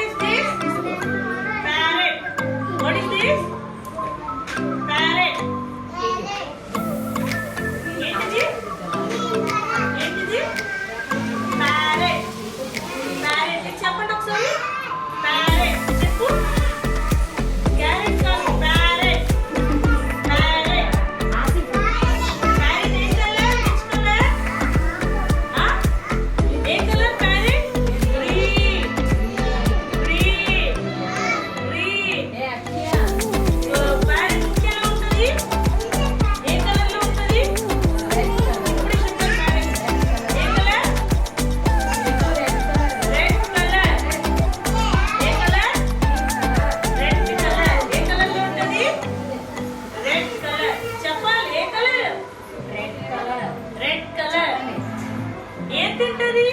is this? Parrot. What is this? Parrot. ఏంటిది? ఏంటిది? Parrot. Parrot. చెప్పండి ఒకసారి. Parrot. చెప్పు. Carrot కాదు. Parrot. Parrot. Parrot ఏ colour? Which color? A colour parrot? Green. Green. Green. Parrot ముక్కు ఎలా ఉంటది? ఏ కలర్ లో ఉంటది? ఇప్పుడు చెప్పండి parrot. ఏ కలర్? Red colour. ఏ కలర్? Red colour. ఏ కలర్ లో ఉంటది? Red colour. చెప్పాలి ఏ కలర్? Red colour. ఏం తింటది?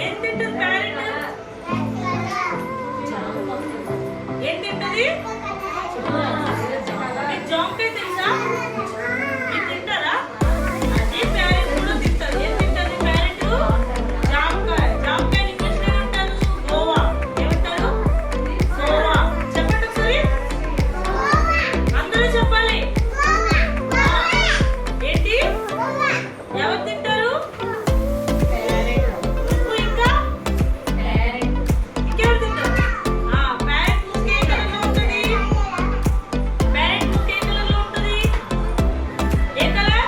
ఏం తింటది ప్యారెట్? ఏం తింటది? మీకు జాంకాయ తెలుసా? మీరు తింటారా? అదే ప్యారెట్ కూడా తింటది. ఏం తింటది ప్యారెట్? జాంకాయ. జాంకాయని ఇంగ్లీష్ లో ఏమంటారు? గోవా. ఏమంటారు? గోవా. చెప్పండి ఒకసారి. అందరూ చెప్పాలి. ఏంటి? ఎవరు తింటారు? నువ్వు ఇంకా? ఇంకెవరు తింటారు? ప్యారెట్ ముక్కు ఏ కలర్లో ఉంటుంది? ప్యారెట్ ముక్కు ఏ కలర్లో ఉంటుంది? ఏ కలర్?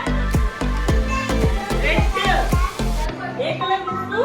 రెడ్. ఏ కలర్ ముక్కు?